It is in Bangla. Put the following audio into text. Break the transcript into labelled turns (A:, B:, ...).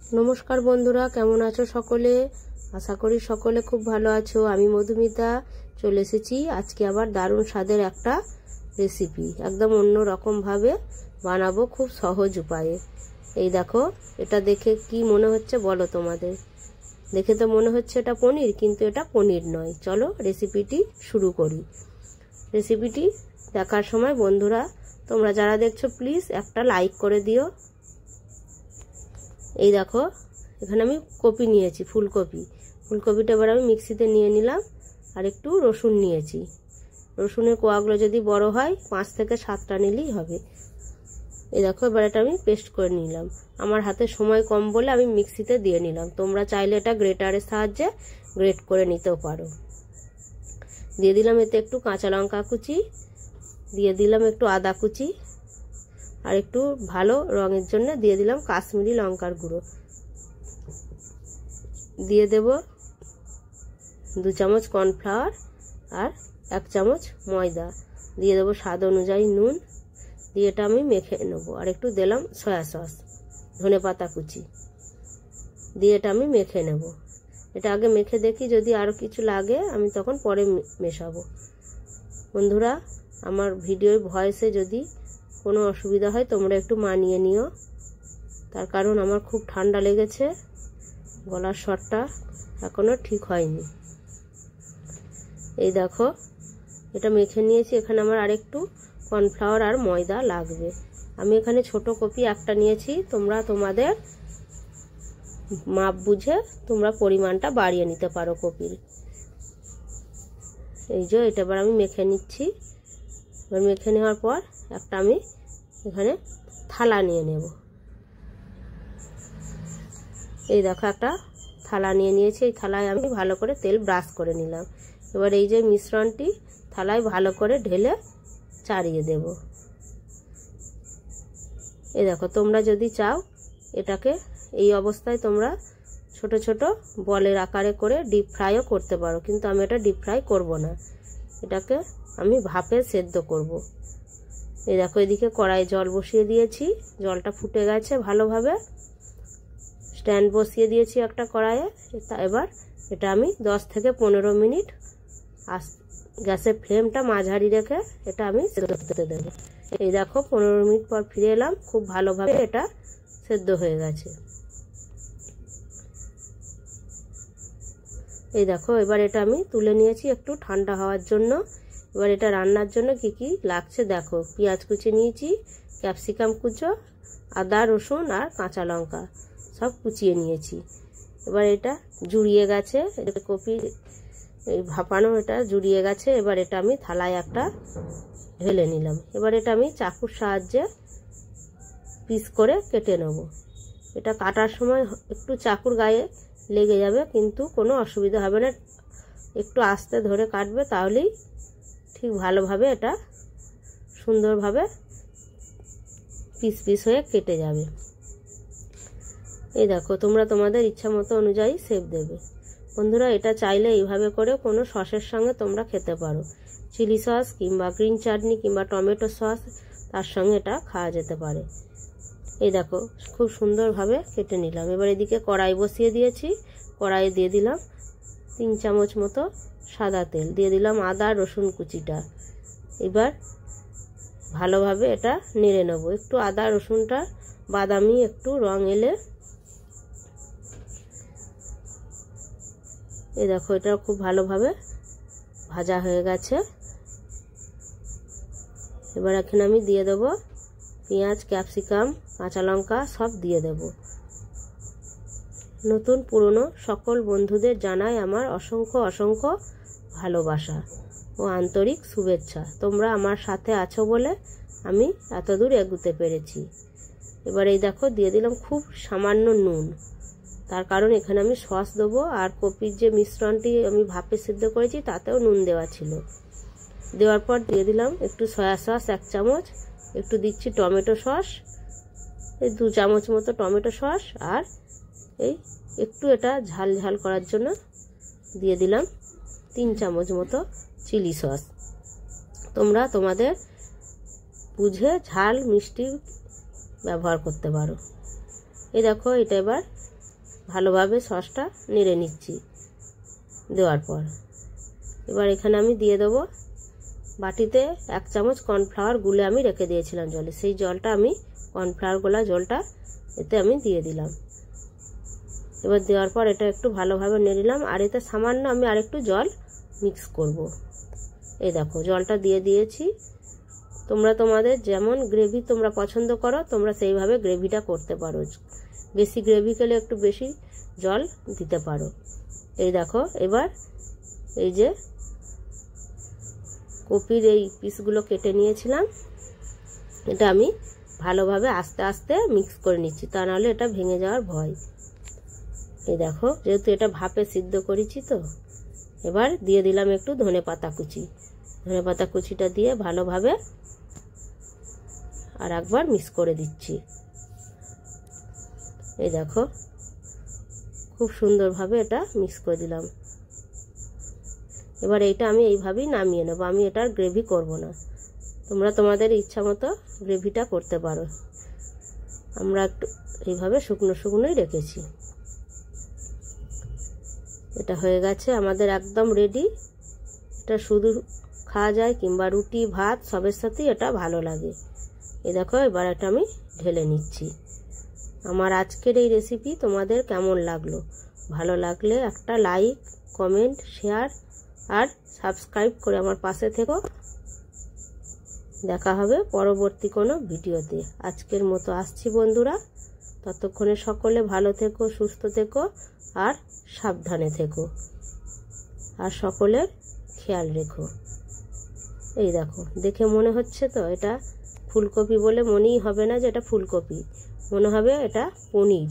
A: नमस्कार बंधुरा केमन आछो सकले आशा करी सकले खूब भालो आछो। आमी मधुमिता चले एसेছি আজকে আবার দারুণ স্বাদের একটা রেসিপি একদম অন্য রকম ভাবে বানাবো খুব সহজ উপায়ে। এই দেখো এটা দেখে কি মনে হচ্ছে বলো তোমাদের? দেখে তো মনে হচ্ছে এটা পনির, কিন্তু এটা পনির নয়। চলো রেসিপিটি শুরু করি। রেসিপিটি দেখার সময় বন্ধুরা তোমরা যারা দেখছো প্লিজ একটা লাইক করে দিও। এই দেখো এখানে আমি কপি নিয়েছি, ফুলকপিটা এবার আমি মিক্সিতে নিয়ে নিলাম। আর একটু রসুন নিয়েছি, রসুনের কোয়াগুলো যদি বড় হয় 5 থেকে 7টা নিলেই হবে। এই দেখো এবার এটা আমি পেস্ট করে নিলাম। আমার হাতে সময় কম বলে আমি মিক্সিতে দিয়ে নিলাম, তোমরা চাইলে এটা গ্রেটারের সাহায্যে গ্রেট করে নিতেও পারো। দিয়ে দিলাম এতে একটু কাঁচা লঙ্কা কুচি, দিয়ে দিলাম একটু আদা কুচি, আর একটু ভালো রঙের জন্য দিয়ে দিলাম কাশ্মীরি লঙ্কার গুঁড়ো। দিয়ে দেব 2 চামচ কর্নফ্লাওয়ার আর 1 চামচ ময়দা। দিয়ে দেব স্বাদ অনুযায়ী নুন, দিয়ে এটা আমি মেখে নেব। আর একটু দিলাম সয়া সস, ধনেপাতা কুচি, দিয়ে এটা আমি মেখে নেব। এটা আগে মেখে দেখি, যদি আরও কিছু লাগে আমি তখন পরে মেশাবো। বন্ধুরা আমার ভিডিওর ভয়েসে যদি কোনো অসুবিধা হয় তোমরা একটু মানিয়ে নিও, তার কারণ আমার খুব ঠান্ডা লেগেছে, গলার স্বরটা এখনো ঠিক হয়নি। এই দেখো এটা মেখে নিয়েছি। এখানে আমার আরেকটু কর্নফ্লাওয়ার আর ময়দা লাগবে। আমি এখানে ছোট কপি একটা নিয়েছি, তোমরা তোমাদের মাপ বুঝে তোমরা পরিমাণটা বাড়িয়ে নিতে পারো কপির। এই যে এটা এবার আমি মেখে নিচ্ছি। এবার মেখে নেওয়ার পর একটা আমি এখানে থালা নিয়ে নেব। এই দেখো একটা থালা নিয়ে নিয়েছি, এই থালায় আমি ভালো করে তেল ব্রাশ করে নিলাম। এবার এই যে মিশ্রণটি থালায় ভালো করে ঢেলে চাড়িয়ে দেব। এই দেখো তোমরা যদি চাও এটাকে এই অবস্থায় তোমরা ছোট ছোট বলের আকারে করে ডিপ ফ্রাইও করতে পারো, কিন্তু আমি এটা ডিপ ফ্রাই করব না, এটাকে আমি ভাপে সেদ্ধ করব। এই দেখো এদিকে কড়াই জল বসিয়ে দিয়েছি, জলটা ফুটে গেছে ভালোভাবে। স্ট্যান্ড বসিয়ে দিয়েছি একটা কড়াইয়ে। এবার এটা আমি 10 থেকে 15 মিনিট গ্যাসের ফ্লেমটা মাঝারি রেখে এটা আমি সেদ্ধ করতে দেবো। এই দেখো 15 মিনিট পর ফিরে এলাম, খুব ভালোভাবে এটা সেদ্ধ হয়ে গেছে। এই দেখো এবার এটা আমি তুলে নিয়েছি একটু ঠান্ডা হওয়ার জন্য। এবার এটা রান্নার জন্য কি কি লাগছে দেখো। পেঁয়াজ কুচি নিয়েছি, ক্যাপসিকাম কুচো, আদা রসুন আর কাঁচা লঙ্কা সব কুচিয়ে নিয়েছি। এবার এটা জুড়িয়ে গেছে, এটা কপি ভাপানো এটা জুড়িয়ে গেছে। এবার এটা আমি থালায় একটা ঢেলে নিলাম। এবার এটা আমি চাকুর সাহায্যে পিস করে কেটে নেব। এটা কাটার সময় একটু চাকুর গায়ে লেগে যাবে, কিন্তু কোনো অসুবিধা হবে না, একটু আস্তে ধরে কাটবে তাহলেই ঠিক ভালোভাবে এটা সুন্দরভাবে পিস পিস হয়ে কেটে যাবে। এই দেখো তোমরা তোমাদের ইচ্ছা মতো অনুযায়ী শেপ দেবে। বন্ধুরা এটা চাইলে এইভাবে করে কোনো সসের সঙ্গে তোমরা খেতে পারো, চিলি সস কিংবা গ্রিন চাটনি কিংবা টমেটো সস, তার সঙ্গে এটা খাওয়া যেতে পারে। এই দেখো খুব সুন্দরভাবে কেটে নিলাম। এবার এদিকে কড়াই বসিয়ে দিয়েছি, কড়াইয়ে দিয়ে দিলাম 3 চামচ মতো সাদা তেল, দিয়ে দিলাম আদা রসুন কুচিটা। এবার ভালোভাবে এটা নেড়ে নেব। একটু আদা রসুনটা বাদামি একটু রং এলে, এই দেখো এটা খুব ভালোভাবে ভাজা হয়ে গেছে। এবার এখানে আমি দিয়ে দেব পেঁয়াজ ক্যাপসিকাম কাঁচা লঙ্কা সব দিয়ে দেব। নতুন পুরনো সকল বন্ধুদের জানাই আমার অসংখ্য অসংখ্য ভালোবাসা ও আন্তরিক শুভেচ্ছা। তোমরা আমার সাথে আছো বলে আমি এতদূর এগোতে পেরেছি। এবার এই দেখো দিয়ে দিলাম খুব সামান্য নুন, তার কারণ এখানে আমি সস দেবো, আর কপির যে মিশ্রণটি আমি ভাপে সিদ্ধ করেছি তাতেও নুন দেওয়া ছিল। দেওয়ার পর দিয়ে দিলাম একটু সয়া সস 1 চামচ, একটু দিচ্ছি টমেটো সস, এই 2 চামচ মতো টমেটো সস, আর এই একটু এটা ঝাল ঝাল করার জন্য দিয়ে দিলাম 3 চামচ মতো চিলি সস। তোমরা তোমাদের বুঝে ঝাল মিষ্টি ব্যবহার করতে পারো। এই দেখো এটা এবার ভালোভাবে সসটা নেড়ে নিচ্ছি। দেওয়ার পর এবার এখানে আমি দিয়ে দেবো বাটিতে 1 চামচ কর্নফ্লাওয়ার গুলে আমি রেখে দিয়েছিলাম জলে, সেই জলটা আমি কর্নফ্লাওয়ার গোলা জলটা এতে আমি দিয়ে দিলাম। এবার দেওয়ার পর এটা একটু ভালোভাবে নেড়ে নিলাম। আর এতে সামান্য আমি আরেকটু জল মিক্স করব। এই দেখো জলটা দিয়ে দিয়েছি। তোমরা তোমাদের যেমন গ্রেভি তোমরা পছন্দ করো তোমরা সেইভাবে গ্রেভিটা করতে পারো। বেশি গ্রেভি খেলে একটু বেশি জল দিতে পারো। এই দেখো এবার এই যে কপির এই পিসগুলো কেটে নিয়েছিলাম, এটা আমি ভালোভাবে আস্তে আস্তে মিক্স করে নিচ্ছি, তা নাহলে এটা ভেঙে যাওয়ার ভয়। এই দেখো যেহেতু এটা ভাপে সিদ্ধ করেছি তো, এবার দিয়ে দিলাম একটু ধনেপাতা কুচি। ধনেপাতা কুচিটা দিয়ে ভালোভাবে আর একবার মিক্স করে দিচ্ছি। এই দেখো খুব সুন্দরভাবে এটা মিক্স করে দিলাম। এবার এইটা আমি এইভাবেই নামিয়ে নেব, আমি এটার গ্রেভি করব না। তোমরা তোমাদের ইচ্ছা মতো গ্রেভিটা করতে পারো। আমরা একটু এইভাবে শুকনো শুকনোই রেখেছি। এটা হয়ে গেছে আমাদের একদম রেডি। এটা শুধু খাওয়া যায় কিংবা রুটি ভাত সবের সাথেই এটা ভালো লাগে। এই দেখো এবার এটা আমি ঢেলে নিচ্ছি। আমার আজকের এই রেসিপি তোমাদের কেমন লাগলো? ভালো লাগলে একটা লাইক, কমেন্ট, শেয়ার আর সাবস্ক্রাইব করে আমার পাশে থেকো। দেখা হবে পরবর্তী কোনো ভিডিওতে। আজকের মতো আসছি বন্ধুরা, ততক্ষণে সকলে ভালো থেকো, সুস্থ থেকো আর সাবধানে থেকো আর সকলের খেয়াল রেখো। এই দেখো দেখে মনে হচ্ছে তো এটা ফুলকপি বলে মনেই হবে না যে এটা ফুলকপি, মনে হবে এটা পনির।